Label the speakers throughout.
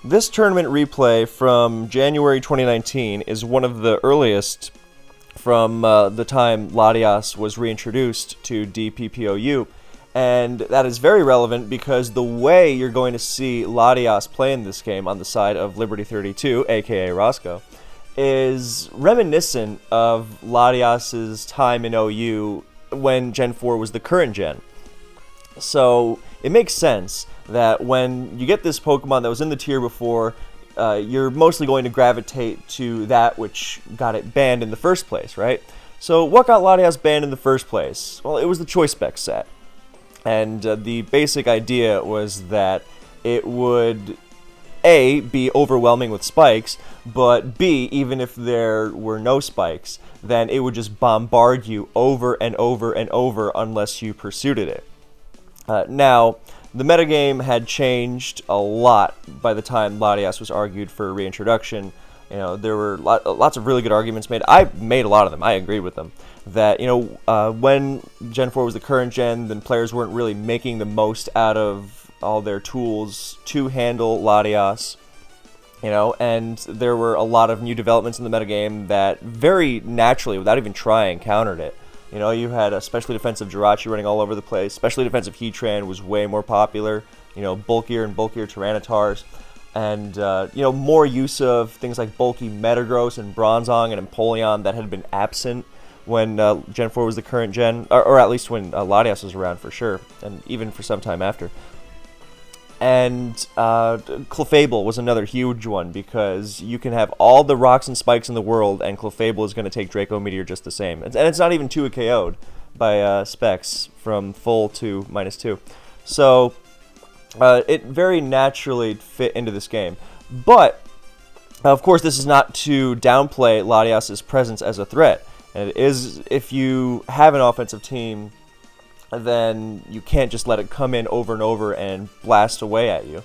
Speaker 1: this tournament replay from January 2019 is one of the earliest from the time Latias was reintroduced to DPP OU. And that is very relevant because the way you're going to see Latias play in this game on the side of Liberty 32, aka Roscoe, is reminiscent of Latias's time in OU when Gen 4 was the current gen. So it makes sense that when you get this Pokemon that was in the tier before, you're mostly going to gravitate to that which got it banned in the first place, right? So what got Latias banned in the first place? Well, it was the Choice Spec set. And the basic idea was that it would A, be overwhelming with spikes, but B, even if there were no spikes, then it would just bombard you over and over and over unless you pursued it. Now, the metagame had changed a lot by the time Latias was argued for reintroduction. You know, there were lots of really good arguments made. I made a lot of them. I agreed with them. That, when Gen 4 was the current gen, then players weren't really making the most out of all their tools to handle Latias. And there were a lot of new developments in the metagame that very naturally, without even trying, countered it. You had a specially defensive Jirachi running all over the place. Specially defensive Heatran was way more popular. Bulkier and bulkier Tyranitars. And, more use of things like bulky Metagross and Bronzong and Empoleon that had been absent when Gen 4 was the current gen, or at least when Latias was around for sure, and even for some time after. And Clefable was another huge one, because you can have all the rocks and spikes in the world, and Clefable is going to take Draco Meteor just the same. And it's not even 2 KO'd by specs from full to -2. So it very naturally fit into this game. But, of course, this is not to downplay Latias' presence as a threat. And it is, if you have an offensive team, then you can't just let it come in over and over and blast away at you.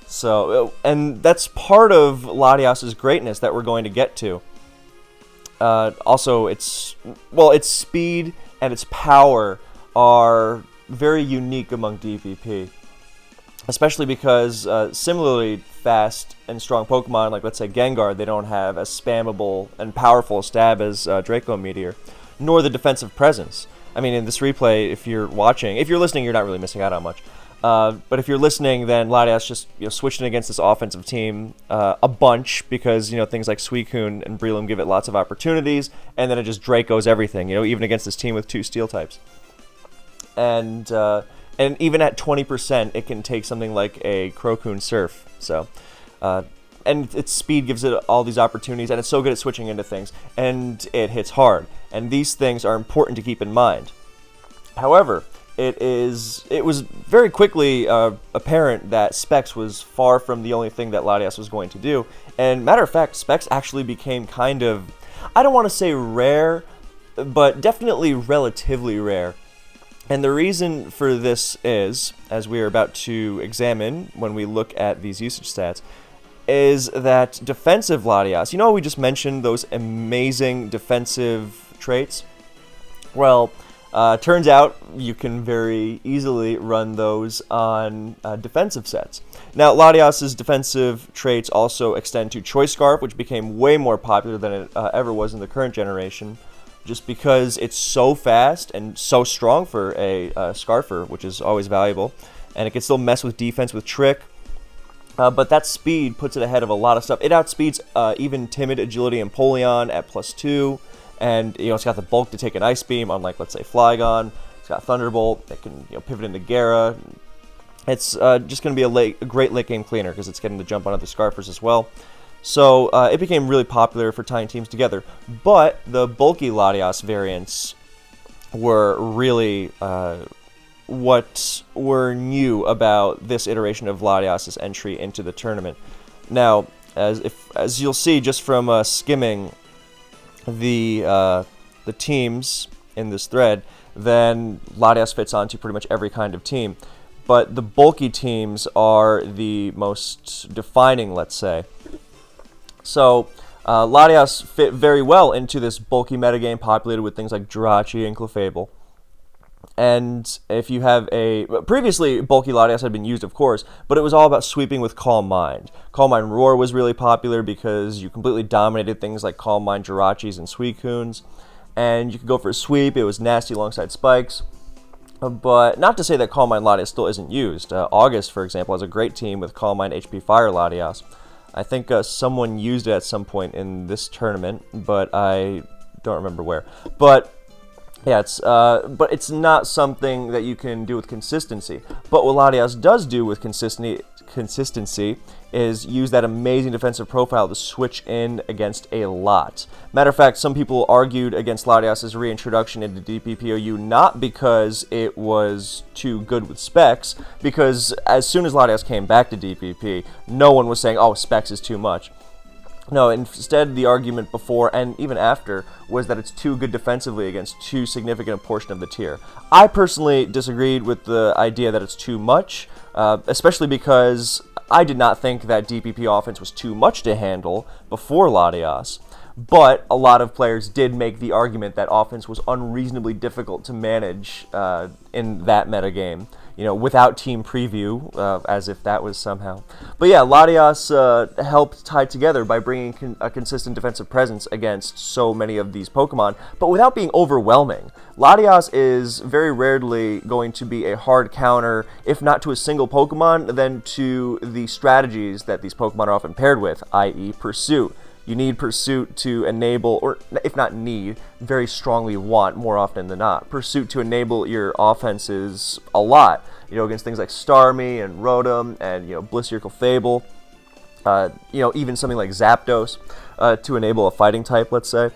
Speaker 1: So, and that's part of Latias' greatness that we're going to get to. Also, its speed and its power are very unique among DPP. Especially because similarly fast and strong Pokemon, like let's say Gengar, they don't have as spammable and powerful a stab as Draco Meteor, nor the defensive presence. I mean, in this replay, if you're listening, you're not really missing out on much. But if you're listening, then Latias just switching against this offensive team a bunch because things like Suicune and Breloom give it lots of opportunities, and then it just Dracos everything. Even against this team with 2 Steel types, and even at 20%, it can take something like a Crocoon Surf. So, and its speed gives it all these opportunities, and it's so good at switching into things, and it hits hard. And these things are important to keep in mind. However, it was very quickly apparent that Specs was far from the only thing that Latias was going to do. And matter of fact, Specs actually became kind of, I don't want to say rare, but definitely relatively rare. And the reason for this is, as we are about to examine when we look at these usage stats, is that defensive Latias, we just mentioned those amazing defensive traits? Well, turns out you can very easily run those on defensive sets. Now, Latias' defensive traits also extend to Choice Scarf, which became way more popular than it ever was in the current generation, just because it's so fast and so strong for a Scarfer, which is always valuable. And it can still mess with defense with Trick. But that speed puts it ahead of a lot of stuff. It outspeeds even Timid, Agility, and Empoleon at +2. And it's got the bulk to take an Ice Beam, unlike, let's say, Flygon. It's got Thunderbolt. It can pivot into Gara. It's just going to be a great late game cleaner because it's getting to jump on other Scarfers as well. So it became really popular for tying teams together. But the bulky Latias variants were really what were new about this iteration of Latias' entry into the tournament. Now, as you'll see just from skimming the teams in this thread, then Latias fits onto pretty much every kind of team. But the bulky teams are the most defining, let's say. So, Latias fit very well into this bulky metagame populated with things like Jirachi and Clefable. And if you have previously bulky Latias had been used, of course, but it was all about sweeping with Calm Mind. Calm Mind Roar was really popular because you completely dominated things like Calm Mind Jirachis and Suicunes, and you could go for a sweep. It was nasty alongside spikes. But not to say that Calm Mind Latias still isn't used. August, for example, has a great team with Calm Mind HP Fire Latias. I think someone used it at some point in this tournament, but I don't remember where. But yeah, it's not something that you can do with consistency. But what Latias does do with consistency is use that amazing defensive profile to switch in against a lot. Matter of fact, some people argued against Latias' reintroduction into DPP OU not because it was too good with Specs, because as soon as Latias came back to DPP, no one was saying, oh, Specs is too much. No, instead the argument before and even after was that it's too good defensively against too significant a portion of the tier. I personally disagreed with the idea that it's too much, especially because I did not think that DPP offense was too much to handle before Latias. But a lot of players did make the argument that offense was unreasonably difficult to manage in that metagame, without team preview, as if that was somehow. But yeah, Latias helped tie together by bringing a consistent defensive presence against so many of these Pokemon, but without being overwhelming. Latias is very rarely going to be a hard counter, if not to a single Pokemon, then to the strategies that these Pokemon are often paired with, i.e. Pursuit. You need Pursuit to enable, or if not need, very strongly want more often than not, Pursuit to enable your offenses a lot, against things like Starmie and Rotom and, Blissurical Fable, even something like Zapdos to enable a fighting type, let's say.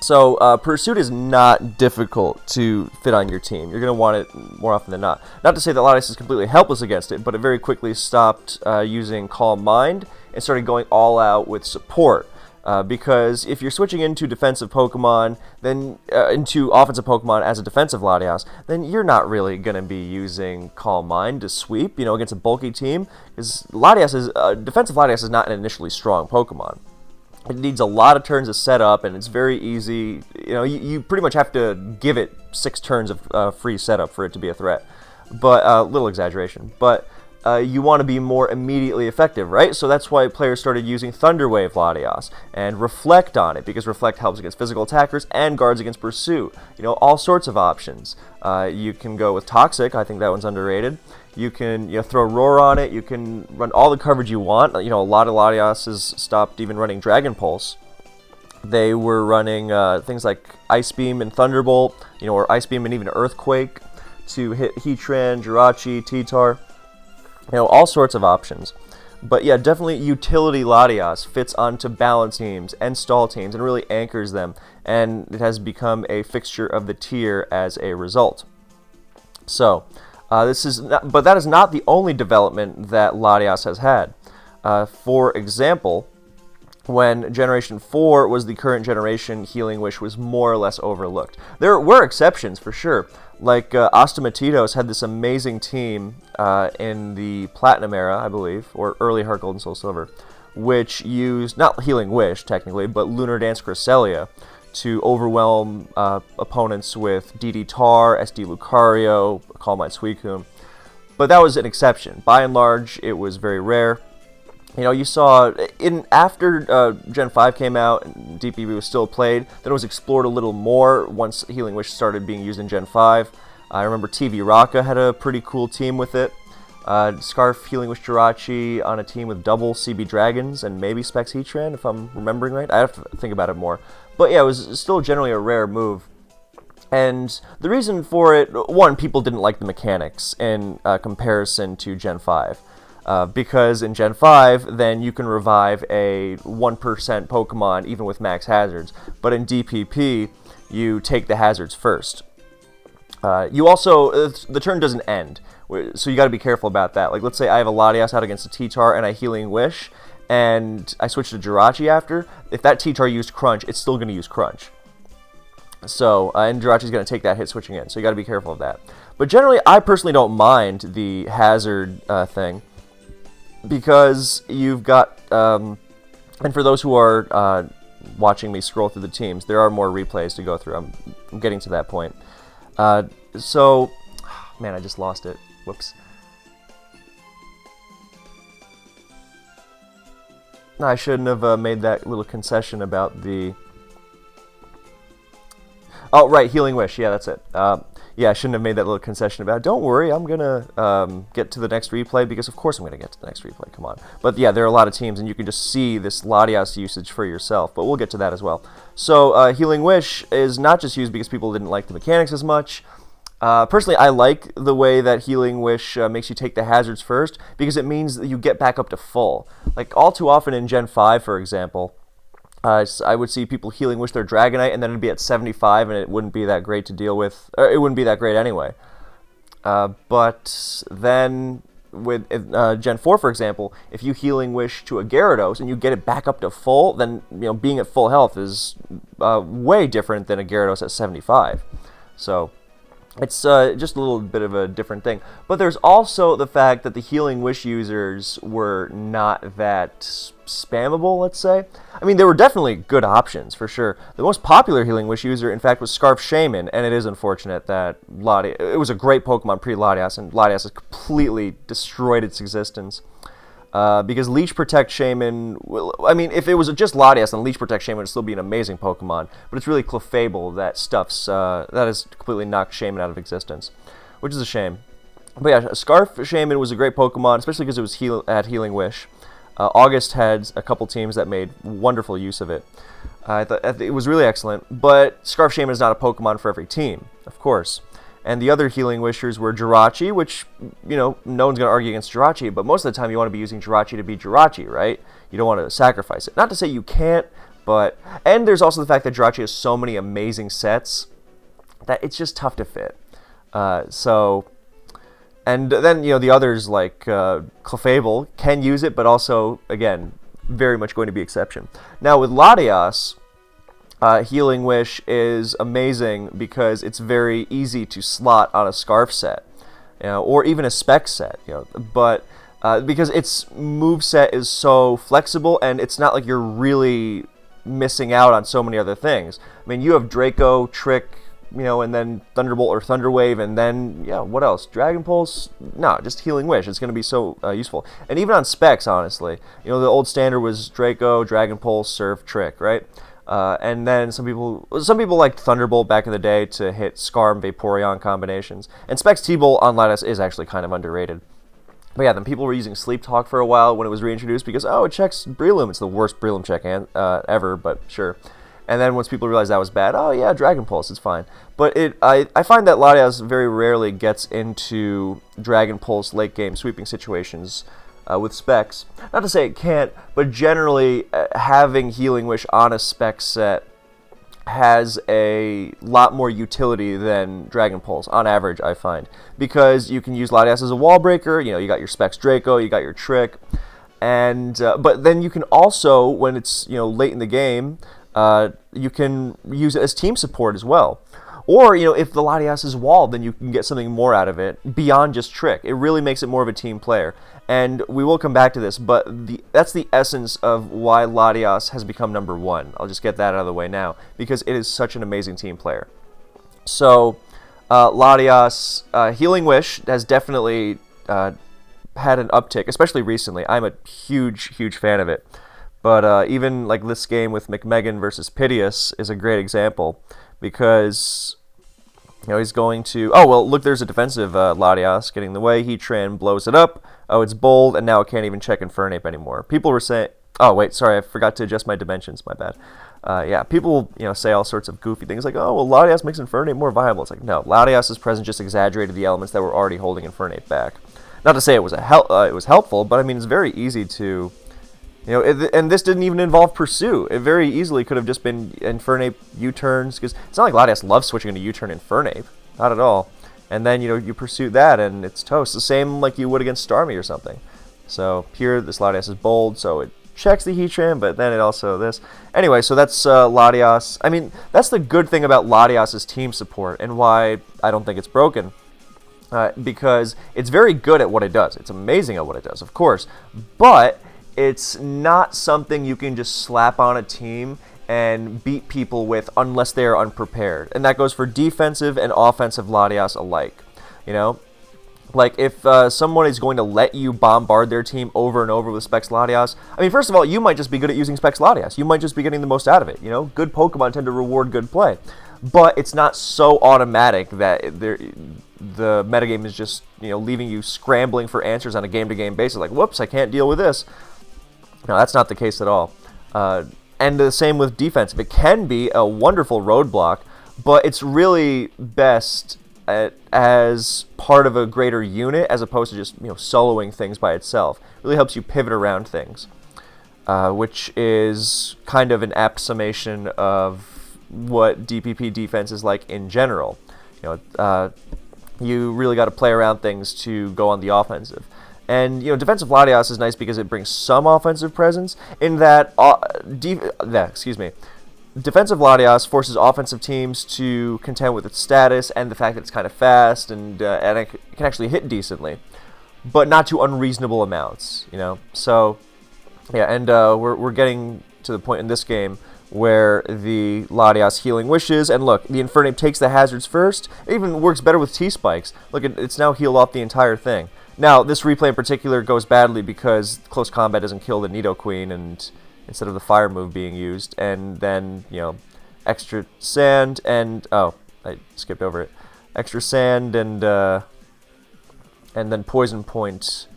Speaker 1: So Pursuit is not difficult to fit on your team. You're going to want it more often than not. Not to say that Latias is completely helpless against it, but it very quickly stopped using Calm Mind and started going all out with support. Because if you're switching into defensive Pokemon, then into offensive Pokemon as a defensive Latias, then you're not really going to be using Calm Mind to sweep, against a bulky team. Because defensive Latias is not an initially strong Pokemon. It needs a lot of turns to set up, and it's very easy. You pretty much have to give it 6 turns of free setup for it to be a threat. But little exaggeration. But you want to be more immediately effective, right? So that's why players started using Thunder Wave Latias and Reflect on it, because Reflect helps against physical attackers and guards against Pursuit. All sorts of options. You can go with Toxic. I think that one's underrated. You can throw Roar on it. You can run all the coverage you want. A lot of Latias stopped even running Dragon Pulse. They were running things like Ice Beam and Thunderbolt, or Ice Beam and even Earthquake to hit Heatran, Jirachi, T-Tar. All sorts of options. But yeah, definitely Utility Latias fits onto balance teams and stall teams and really anchors them, and it has become a fixture of the tier as a result. So, but that is not the only development that Latias has had. For example, when Generation 4 was the current generation, Healing Wish was more or less overlooked. There were exceptions, for sure. Like, Ostomatitos had this amazing team in the Platinum era, I believe, or early Heart Gold and Soul Silver, which used, not Healing Wish, technically, but Lunar Dance Cresselia to overwhelm opponents with DD Tar, SD Lucario, Calm Mind Suicune. But that was an exception. By and large, it was very rare. You saw after Gen 5 came out and DPP was still played, then it was explored a little more once Healing Wish started being used in Gen 5. I remember TV Raka had a pretty cool team with it. Scarf Healing Wish Jirachi on a team with double CB Dragons and maybe Specs Heatran, if I'm remembering right. I have to think about it more. But yeah, it was still generally a rare move. And the reason for it, one, people didn't like the mechanics in comparison to Gen 5. Because in Gen 5, then you can revive a 1% Pokemon even with max hazards. But in DPP, you take the hazards first. You also, the turn doesn't end, so you got to be careful about that. Like, let's say I have a Latias out against a T-Tar and I Healing Wish, and I switch to Jirachi after. If that T-Tar used Crunch, it's still going to use Crunch. So, and Jirachi's going to take that hit switching in, so you got to be careful of that. But generally, I personally don't mind the hazard thing, because you've got, and for those who are watching me scroll through the teams, there are more replays to go through. I'm getting to that point. So, man, I just lost it. Whoops. I shouldn't have made that little concession about the... Oh, right, Healing Wish. Yeah, that's it. Yeah, I shouldn't have made that little concession about it. Don't worry, I'm going to get to the next replay, because of course I'm going to get to the next replay. Come on. But yeah, there are a lot of teams, and you can just see this Latias usage for yourself, but we'll get to that as well. So Healing Wish is not just used because people didn't like the mechanics as much. Personally, I like the way that Healing Wish makes you take the hazards first, because it means that you get back up to full. Like, all too often in Gen 5, for example, I would see people Healing Wish their Dragonite, and then it'd be at 75, and it wouldn't be that great to deal with. Or it wouldn't be that great anyway. But then with Gen 4, for example, if you Healing Wish to a Gyarados and you get it back up to full, then being at full health is way different than a Gyarados at 75. So it's just a little bit of a different thing. But there's also the fact that the Healing Wish users were not that spammable, let's say. I mean, there were definitely good options, for sure. The most popular Healing Wish user, in fact, was Scarf Shaman, and it is unfortunate that it was a great Pokemon pre-Latias, and Latias has completely destroyed its existence. Because Leech Protect Shaman, I mean, if it was just Latias, then Leech Protect Shaman would still be an amazing Pokemon, but it's really Clefable that has completely knocked Shaman out of existence, which is a shame. But yeah, Scarf Shaman was a great Pokemon, especially because it was had Healing Wish. August had a couple teams that made wonderful use of it. I thought it was really excellent, but Scarf Shaman is not a Pokemon for every team, of course. And the other Healing Wishers were Jirachi, which, no one's going to argue against Jirachi, but most of the time you want to be using Jirachi to be Jirachi, right? You don't want to sacrifice it. Not to say you can't, but... And there's also the fact that Jirachi has so many amazing sets that it's just tough to fit. And then, the others, like Clefable, can use it, but also, again, very much going to be exception. Now, with Latias... Healing Wish is amazing because it's very easy to slot on a Scarf set, or even a Spec set, but because its moveset is so flexible, and it's not like you're really missing out on so many other things. I mean, you have Draco, Trick, and then Thunderbolt or Thunderwave, and then, what else? Dragon Pulse? No, just Healing Wish. It's going to be so useful. And even on specs, honestly. The old standard was Draco, Dragon Pulse, Surf, Trick, right? And then some people liked Thunderbolt back in the day to hit Scar and Vaporeon combinations. And Specs T-Bolt on Latias is actually kind of underrated. But yeah, then people were using Sleep Talk for a while when it was reintroduced because, it checks Breloom. It's the worst Breloom check ever, but sure. And then once people realized that was bad, Dragon Pulse, it's fine. But I find that Latias very rarely gets into Dragon Pulse late game sweeping situations with specs. Not to say it can't, but generally having Healing Wish on a spec set has a lot more utility than Dragon Pulse, on average, I find. Because you can use Latias as a wall breaker, you got your Specs Draco, you got your Trick, and but then you can also, when it's late in the game, you can use it as team support as well. Or, if the Latias is walled, then you can get something more out of it beyond just Trick. It really makes it more of a team player. And we will come back to this, but that's the essence of why Latias has become number one. I'll just get that out of the way now, because it is such an amazing team player. So, Latias, Healing Wish has definitely had an uptick, especially recently. I'm a huge, huge fan of it. But even like this game with McMegan versus Piteous is a great example, because... he's going to... Oh, well, look, there's a defensive Latias getting in the way. Heatran blows it up. Oh, it's bold, and now it can't even check Infernape anymore. People were saying... Oh, wait, sorry, I forgot to adjust my dimensions. My bad. Yeah, people, say all sorts of goofy things like, oh, well, Latias makes Infernape more viable. It's like, no, Latias's presence just exaggerated the elements that were already holding Infernape back. Not to say it was it was helpful, but I mean, it's very easy to... and this didn't even involve Pursue. It very easily could have just been Infernape U-turns, because it's not like Latias loves switching into U-turn Infernape. Not at all. And then, you pursue that, and it's toast. The same like you would against Starmie or something. So here, this Latias is bold, so it checks the Heatran, but then it also this. Anyway, so that's Latias. I mean, that's the good thing about Latias's team support, and why I don't think it's broken. Because it's very good at what it does. It's amazing at what it does, of course. But... it's not something you can just slap on a team and beat people with unless they are unprepared. And that goes for defensive and offensive Latias alike. You know, like if someone is going to let you bombard their team over and over with Specs Latias, I mean, first of all, you might just be good at using Specs Latias. You might just be getting the most out of it. You know, good Pokemon tend to reward good play. But it's not so automatic that the metagame is just, you know, leaving you scrambling for answers on a game-to-game basis. Like, whoops, I can't deal with this. No, that's not the case at all. And the same with defensive. It can be a wonderful roadblock, but it's really best as part of a greater unit as opposed to just, you know, soloing things by itself. It really helps you pivot around things, which is kind of an apt summation of what DPP defense is like in general. You know, you really got to play around things to go on the offensive. And, you know, defensive Latias is nice because it brings some offensive presence in that, defensive Latias forces offensive teams to contend with its status and the fact that it's kind of fast and it can actually hit decently, but not to unreasonable amounts, you know. So, yeah, and we're getting to the point in this game where the Latias healing wishes, and look, the Infernape takes the hazards first. It even works better with T-Spikes. Look, it's now healed off the entire thing. Now, this replay in particular goes badly because close combat doesn't kill the Nidoqueen, and instead of the fire move being used, and then, you know, extra sand and, oh, I skipped over it. Extra sand and then Poison Point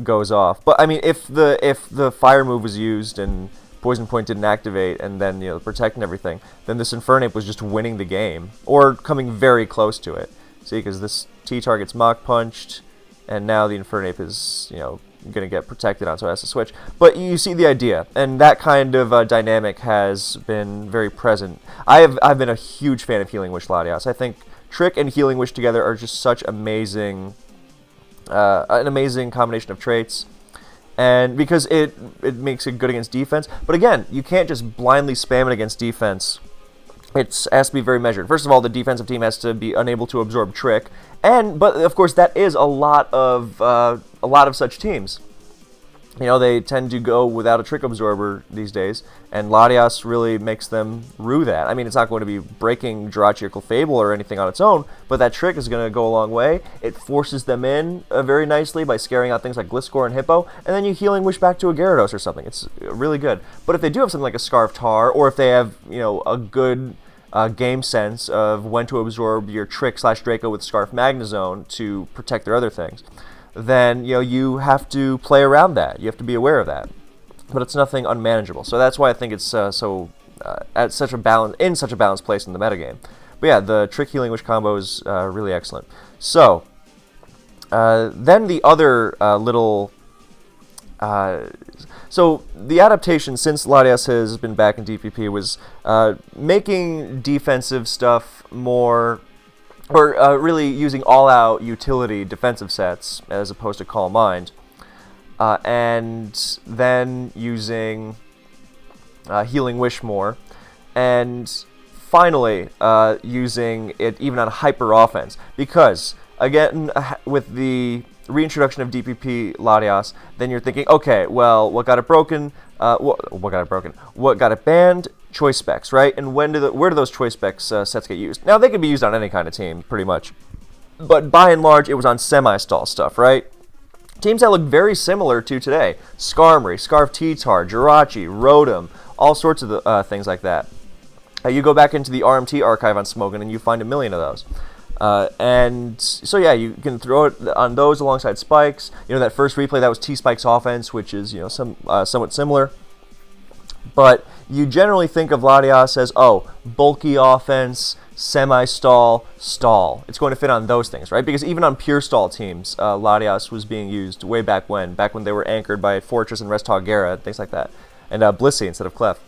Speaker 1: goes off. But I mean, if the fire move was used and Poison Point didn't activate, and then, you know, protect and everything, then this Infernape was just winning the game, or coming very close to it. See, because this T-target's Mach Punched, and now the Infernape is, you know, going to get protected on, so it has to switch. But you see the idea, and that kind of dynamic has been very present. I've been a huge fan of Healing Wish Latias. I think Trick and Healing Wish together are just such amazing, an amazing combination of traits. And because it makes it good against defense. But again, you can't just blindly spam it against defense. It has to be very measured. First of all, the defensive team has to be unable to absorb Trick, but of course that is a lot of such teams. You know, they tend to go without a Trick Absorber these days, and Latias really makes them rue that. I mean, it's not going to be breaking Jirachi or Clefable or anything on its own, but that Trick is going to go a long way. It forces them in very nicely by scaring out things like Gliscor and Hippo, and then you Healing Wish back to a Gyarados or something. It's really good. But if they do have something like a Scarf Tar, or if they have, you know, a good game sense of when to absorb your Trick/Draco with Scarf Magnezone to protect their other things, then, you know, you have to play around that. You have to be aware of that. But it's nothing unmanageable. So that's why I think it's at such a balanced place in the metagame. But yeah, the Trick Healing Wish combo is really excellent. So then the other so the adaptation since Latias has been back in DPP was making defensive stuff more, or really using all-out utility defensive sets as opposed to Calm Mind, and then using Healing Wish more, and finally using it even on hyper offense, because again with the reintroduction of DPP Latias, then you're thinking, okay, well, what got it broken? What got it broken? What got it banned? Choice specs, right? And where do those choice specs sets get used? Now, they can be used on any kind of team, pretty much. But by and large, it was on semi-stall stuff, right? Teams that look very similar to today. Skarmory, Scarf T-Tar, Jirachi, Rotom, all sorts of things like that. You go back into the RMT archive on Smogon and you find a million of those. And so yeah, you can throw it on those alongside Spikes. You know, that first replay, that was T-Spikes offense, which is, you know, somewhat similar. But you generally think of Latias as, oh, bulky offense, semi-stall, stall. It's going to fit on those things, right? Because even on pure stall teams, Latias was being used way back when they were anchored by Fortress and Rest Gara, things like that. And Blissey instead of Clef.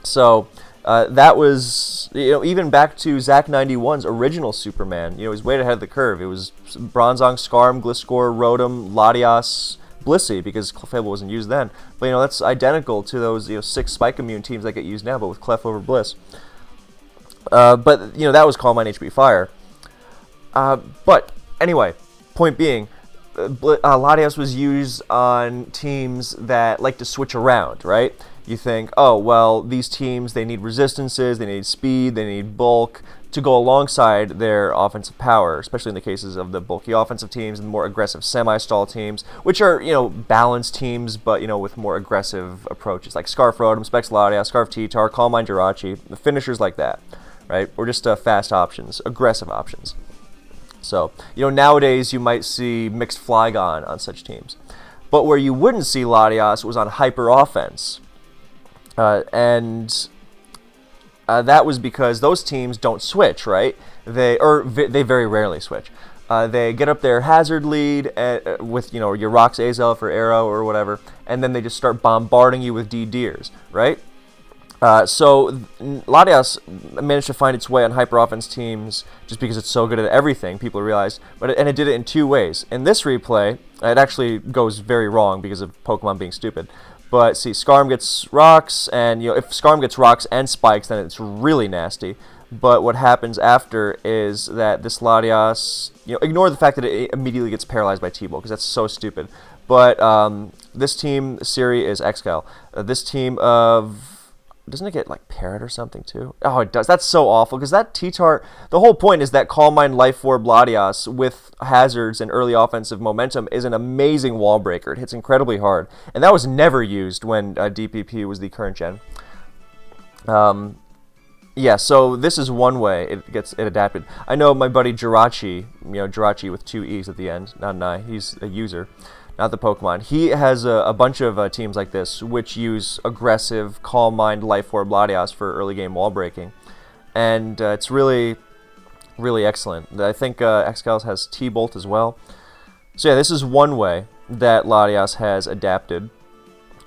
Speaker 1: So that was, you know, even back to Zach 91's original Superman, you know, he was way ahead of the curve. It was Bronzong, Skarm, Gliscor, Rotom, Latias, Blissey, because Clefable wasn't used then. But, you know, that's identical to those, you know, 6 Spike Immune teams that get used now, but with Clef over Bliss. But, you know, that was Calm Mind HP Fire. But, anyway, point being, Latias was used on teams that like to switch around, right? You think, oh, well, these teams, they need resistances, they need speed, they need bulk to go alongside their offensive power, especially in the cases of the bulky offensive teams and more aggressive semi-stall teams, which are, balanced teams, but, with more aggressive approaches, like Scarf Rotom, Specs Latias, Scarf T-Tar, Calm Mind Jirachi, the finishers like that, right? Or just fast options, aggressive options. So, nowadays you might see mixed Flygon on such teams. But where you wouldn't see Latias was on hyper offense. And that was because those teams don't switch, right? They very rarely switch. They get up their hazard lead with your Rocks Azel for arrow or whatever, and then they just start bombarding you with D-Deers, right? So Latias managed to find its way on hyper offense teams just because it's so good at everything, people realized, and it did it in two ways. In this replay, it actually goes very wrong because of Pokemon being stupid. But see, Scarm gets rocks, and if Scarm gets rocks and spikes, then it's really nasty. But what happens after is that this Latias, ignore the fact that it immediately gets paralyzed by T-Bolt, because that's so stupid. But this team, Siri, is Excal. This team of... Doesn't it get, Parrot or something, too? Oh, it does. That's so awful, because that T-Tar... The whole point is that Calm Mind Life Orb Latias with hazards and early offensive momentum is an amazing wall breaker. It hits incredibly hard. And that was never used when DPP was the current gen. Yeah, so this is one way it adapted. I know my buddy Jirachi, Jirachi with two E's at the end, not an I. He's a user, not the Pokemon. He has a bunch of teams like this, which use aggressive, Calm Mind, Life Orb Latias for early game wall breaking. And it's really, really excellent. I think Excalibur has T-Bolt as well. So yeah, this is one way that Latias has adapted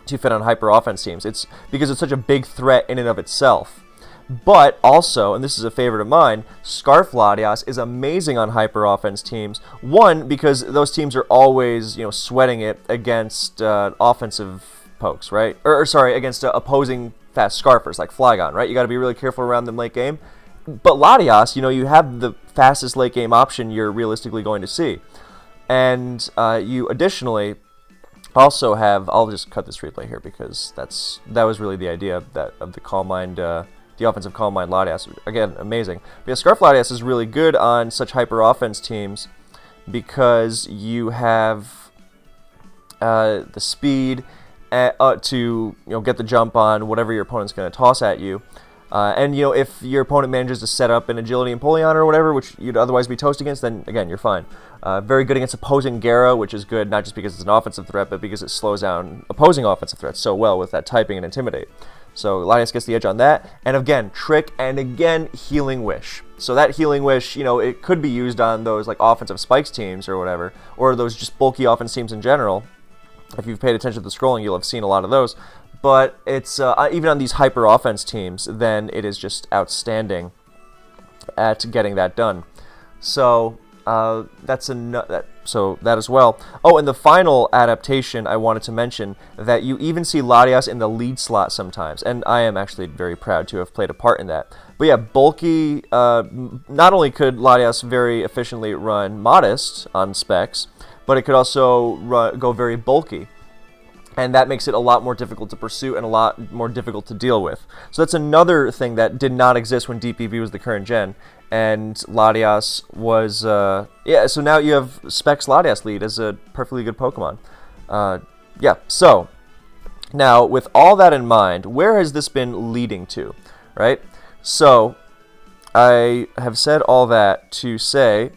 Speaker 1: to fit on hyper offense teams. It's because it's such a big threat in and of itself. But also, and this is a favorite of mine, Scarf Latias is amazing on hyper offense teams. One, because those teams are always, sweating it against offensive pokes, right? Or sorry, against opposing fast Scarfers like Flygon, right? You got to be really careful around them late game. But Latias, you have the fastest late game option you're realistically going to see, and you additionally also have. I'll just cut this replay here because that was really the idea of the Calm Mind. The offensive Calm Mind Latias, again, amazing. But yeah, Scarf Latias is really good on such hyper offense teams because you have the speed to get the jump on whatever your opponent's going to toss at you. And if your opponent manages to set up an Agility and Empoleon or whatever, which you'd otherwise be toast against, then again, you're fine. Very good against opposing Gyara, which is good not just because it's an offensive threat, but because it slows down opposing offensive threats so well with that typing and Intimidate. So Latias gets the edge on that. And again, Trick, and again, Healing Wish. So that Healing Wish, it could be used on those offensive spikes teams or whatever, or those just bulky offense teams in general. If you've paid attention to the scrolling, you'll have seen a lot of those. But it's even on these hyper offense teams, then it is just outstanding at getting that done. So so that as well. Oh, and the final adaptation I wanted to mention, that you even see Latias in the lead slot sometimes, and I am actually very proud to have played a part in that. But yeah, bulky, not only could Latias very efficiently run Modest on specs, but it could also go very bulky. And that makes it a lot more difficult to pursue and a lot more difficult to deal with. So that's another thing that did not exist when DPP was the current gen. And Latias was, so now you have Specs Latias lead as a perfectly good Pokemon. So now with all that in mind, where has this been leading to, right? So I have said all that to say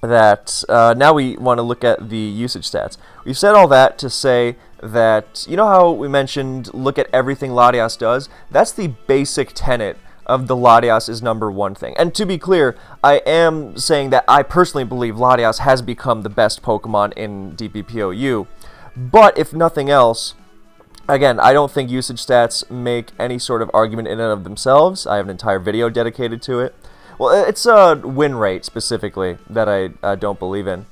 Speaker 1: that now we want to look at the usage stats. We've said all that to say that, how we mentioned look at everything Latias does? That's the basic tenet of the Latias is number one thing. And to be clear, I am saying that I personally believe Latias has become the best Pokemon in DPP OU. But if nothing else, again, I don't think usage stats make any sort of argument in and of themselves. I have an entire video dedicated to it. Well, it's a win rate specifically that I don't believe in.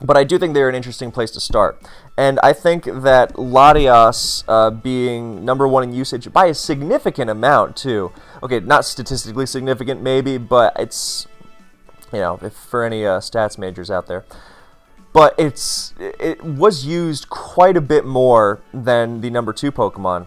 Speaker 1: But I do think they're an interesting place to start. And I think that Latias being number one in usage by a significant amount, too. Okay, not statistically significant, maybe, but it's, if for any stats majors out there. but it was used quite a bit more than the number 2 Pokemon.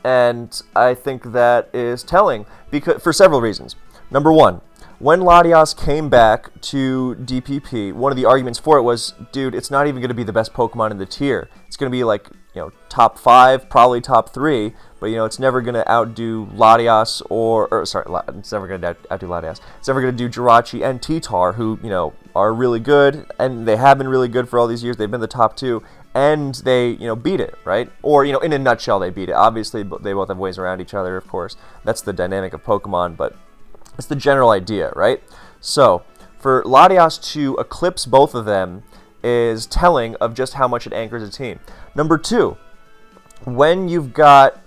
Speaker 1: And I think that is telling because for several reasons. Number 1, when Latias came back to DPP, one of the arguments for it was, dude, it's not even going to be the best Pokemon in the tier. It's going to be like, top 5, probably top 3, but it's never going to outdo Latias it's never going to outdo Latias. It's never going to do Jirachi and T-Tar, who, are really good, and they have been really good for all these years. They've been the top 2, and they, beat it, right? Or, in a nutshell, they beat it. Obviously, they both have ways around each other, of course. That's the dynamic of Pokemon, but it's the general idea, right? So, for Latias to eclipse both of them is telling of just how much it anchors a team. Number 2, when you've got,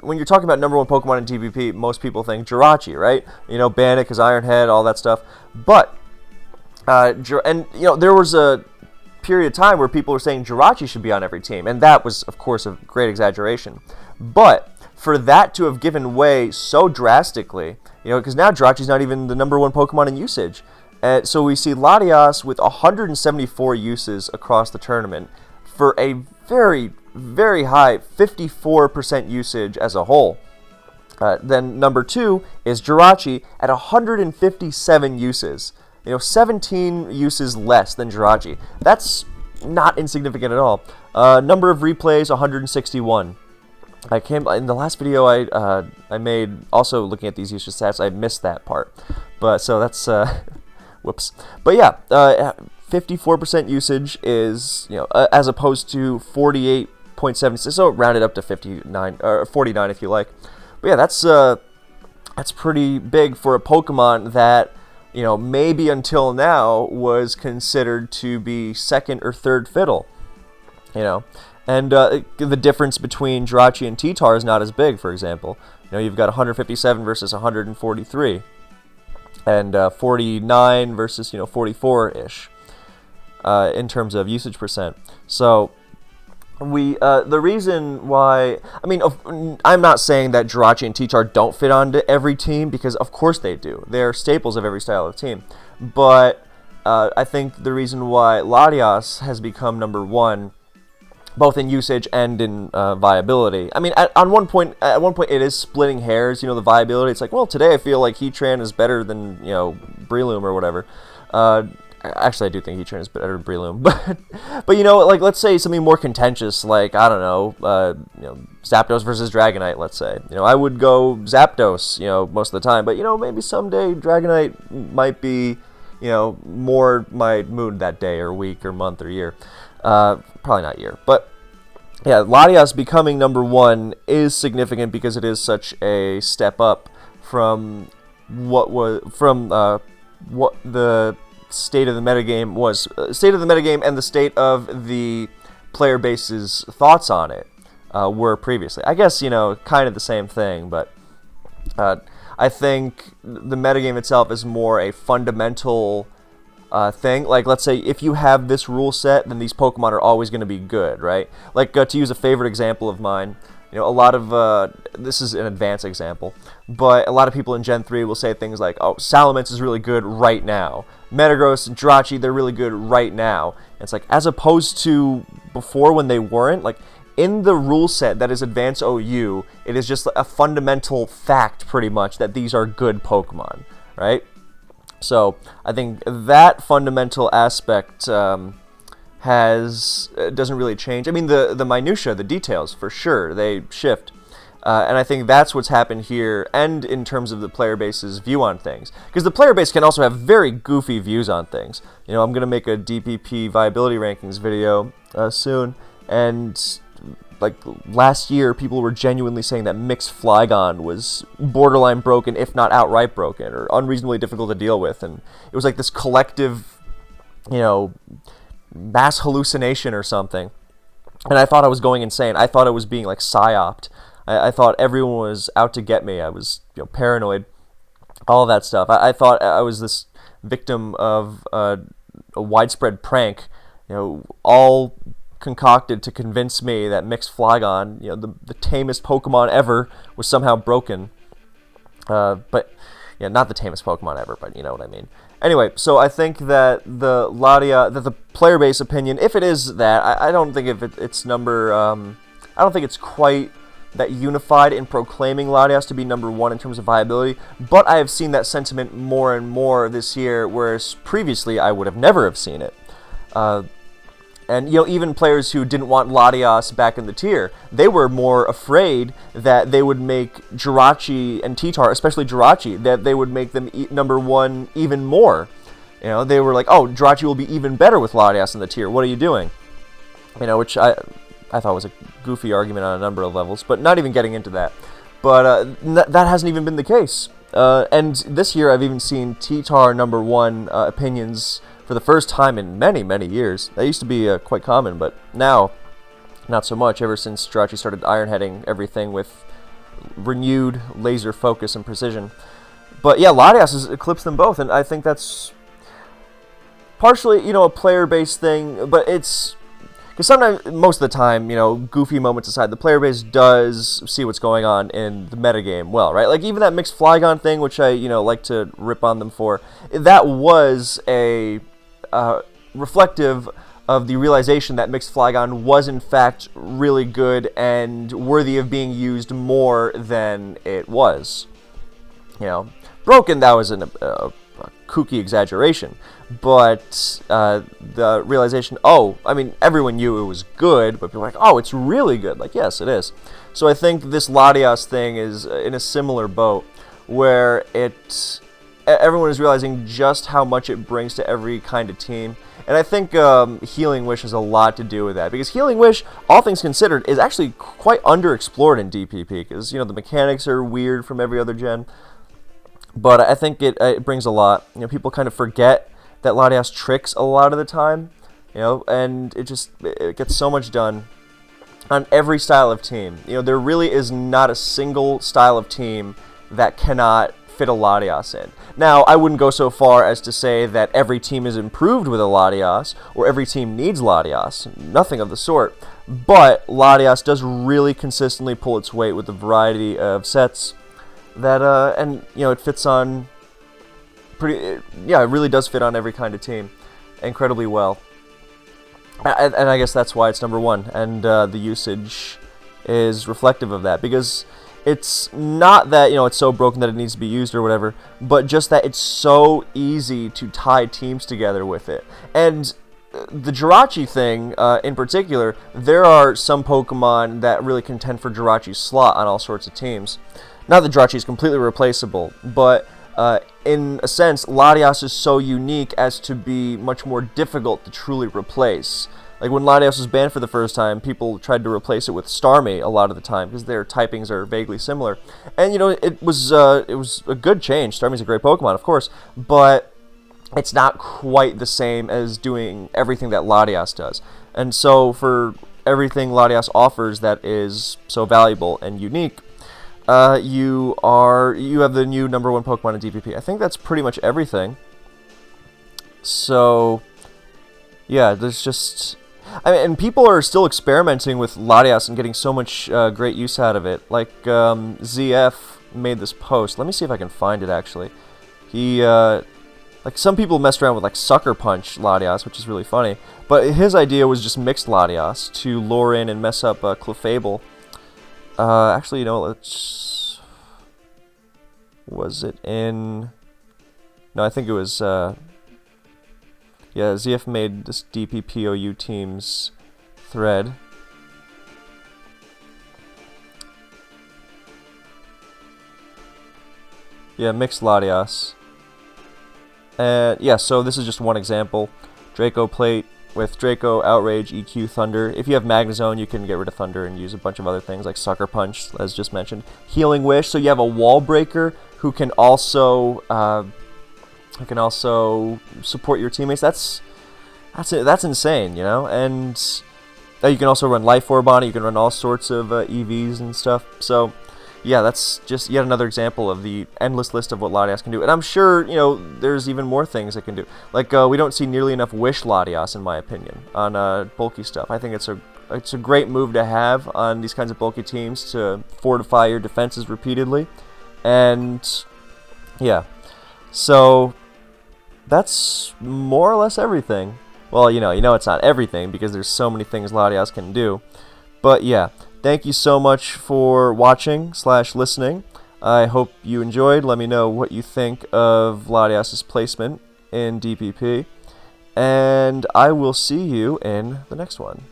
Speaker 1: when you're talking about number 1 Pokemon in DPP, most people think Jirachi, right? Bandit, because Iron Head, all that stuff. But, there was a period of time where people were saying Jirachi should be on every team, and that was, of course, a great exaggeration. But for that to have given way so drastically, because now Jirachi's not even the number 1 Pokemon in usage. So we see Latias with 174 uses across the tournament for a very, very high 54% usage as a whole. Then number 2 is Jirachi at 157 uses. 17 uses less than Jirachi. That's not insignificant at all. Number of replays, 161. In the last video I made, also looking at these usage stats, I missed that part. But so that's whoops. But yeah, 54% usage is as opposed to 48.76. So rounded up to 59 or 49 if you like. But yeah, that's pretty big for a Pokemon that maybe until now was considered to be second or third fiddle. And the difference between Jirachi and T-Tar is not as big, for example. You've got 157 versus 143. And 49 versus, 44-ish in terms of usage percent. So, the reason why, I'm not saying that Jirachi and T-Tar don't fit onto every team, because of course they do. They're staples of every style of team. But I think the reason why Latias has become number 1, both in usage and in viability. At one point it is splitting hairs, the viability. It's like, well, today I feel like Heatran is better than, Breloom or whatever. Actually, I do think Heatran is better than Breloom. But let's say something more contentious, like, I don't know, Zapdos versus Dragonite, let's say. I would go Zapdos, most of the time. But, maybe someday Dragonite might be, more my mood that day or week or month or year. Probably not year, but yeah, Latias becoming number 1 is significant because it is such a step up from what the state of the metagame was, state of the metagame and the state of the player base's thoughts on it were previously. I guess kind of the same thing, but I think the metagame itself is more a fundamental thing. Like, let's say if you have this rule set, then these Pokemon are always going to be good, right? Like, to use a favorite example of mine, a lot of, this is an advanced example, but a lot of people in Gen 3 will say things like, oh, Salamence is really good right now. Metagross and Jirachi, they're really good right now. And it's like, as opposed to before when they weren't, like, in the rule set that is Advanced OU, it is just a fundamental fact, pretty much, that these are good Pokemon, right? So I think that fundamental aspect doesn't really change. The minutia, the details, for sure, they shift. And I think that's what's happened here, and in terms of the player base's view on things. Because the player base can also have very goofy views on things. I'm going to make a DPP viability rankings video soon, and like last year, people were genuinely saying that Mixed Flygon was borderline broken, if not outright broken, or unreasonably difficult to deal with. And it was like this collective, mass hallucination or something. And I thought I was going insane. I thought I was being like psyoped. I thought everyone was out to get me. I was paranoid, all of that stuff. I thought I was this victim of a widespread prank, all concocted to convince me that Mixed Flygon, the tamest Pokemon ever, was somehow broken. But Yeah, not the tamest Pokemon ever, but you know what I mean. Anyway, so I think that the player base opinion, if it is that, I don't think it's number, I don't think it's quite that unified in proclaiming Latias to be number one in terms of viability, but I have seen that sentiment more and more this year, whereas previously I would have never have seen it. And, you know, even players who didn't want Latias back in the tier, they were more afraid that they would make Jirachi and T-Tar, especially Jirachi, that they would make them number one even more. You know, they were like, oh, Jirachi will be even better with Latias in the tier. What are you doing? You know, which I thought was a goofy argument on a number of levels, but not even getting into that. But that hasn't even been the case. And this year I've even seen T-Tar number one opinions for the first time in many, many years. That used to be quite common, but now, not so much, ever since Jirachi started ironheading everything with renewed laser focus and precision. But yeah, Latias has eclipsed them both, and I think that's partially, you know, a player-based thing, but it's... Because sometimes, most of the time, you know, goofy moments aside, the player base does see what's going on in the metagame well, right? Like, even that mixed Flygon thing, which I, you know, like to rip on them for, that was a... reflective of the realization that mixed Flygon was in fact really good and worthy of being used more than it was. You know, broken, that was a kooky exaggeration, but the realization, oh, I mean, everyone knew it was good, but people were like, oh, it's really good. Like, yes, it is. So I think this Latias thing is in a similar boat, where everyone is realizing just how much it brings to every kind of team. And I think Healing Wish has a lot to do with that, because Healing Wish, all things considered, is actually quite underexplored in DPP, because, you know, the mechanics are weird from every other gen. But I think it brings a lot. You know, people kind of forget that Latias tricks a lot of the time, you know, and it gets so much done on every style of team. You know, there really is not a single style of team that cannot fit a Latias in. Now, I wouldn't go so far as to say that every team is improved with a Latias, or every team needs Latias. Nothing of the sort. But Latias does really consistently pull its weight with a variety of sets that, and, you know, it fits on it really does fit on every kind of team incredibly well. And I guess that's why it's number one, and the usage is reflective of that, because it's not that, you know, it's so broken that it needs to be used or whatever, but just that it's so easy to tie teams together with it. And the Jirachi thing, in particular, there are some Pokemon that really contend for Jirachi's slot on all sorts of teams. Not that Jirachi is completely replaceable, but in a sense, Latias is so unique as to be much more difficult to truly replace. Like, when Latias was banned for the first time, people tried to replace it with Starmie a lot of the time, because their typings are vaguely similar. And, you know, it was a good change. Starmie's a great Pokemon, of course, but it's not quite the same as doing everything that Latias does. And so, for everything Latias offers that is so valuable and unique, you have the new number one Pokemon in DPP. I think that's pretty much everything. So, yeah, there's just... I mean, and people are still experimenting with Latias and getting so much great use out of it. Like, ZF made this post. Let me see if I can find it, actually. He, like, some people messed around with, like, Sucker Punch Latias, which is really funny. But his idea was just mixed Latias to lure in and mess up Clefable. Actually, you know, let's... Was it in... No, I think it was, yeah, ZF made this DPP OU team's thread. Yeah, mixed Latias. And yeah, so this is just one example. Draco Plate with Draco, Outrage, EQ, Thunder. If you have Magnezone, you can get rid of Thunder and use a bunch of other things like Sucker Punch, as just mentioned. Healing Wish, so you have a Wall Breaker who can also support your teammates. That's insane, you know. And you can also run Life Orb on it. You can run all sorts of EVs and stuff. So yeah, that's just yet another example of the endless list of what Latias can do. And I'm sure, you know, there's even more things it can do. Like, we don't see nearly enough Wish Latias, in my opinion, on bulky stuff. I think it's a great move to have on these kinds of bulky teams to fortify your defenses repeatedly. And yeah. So that's more or less everything. Well, you know it's not everything because there's so many things Latias can do. But yeah, thank you so much for watching/listening. I hope you enjoyed. Let me know what you think of Latias' placement in DPP. And I will see you in the next one.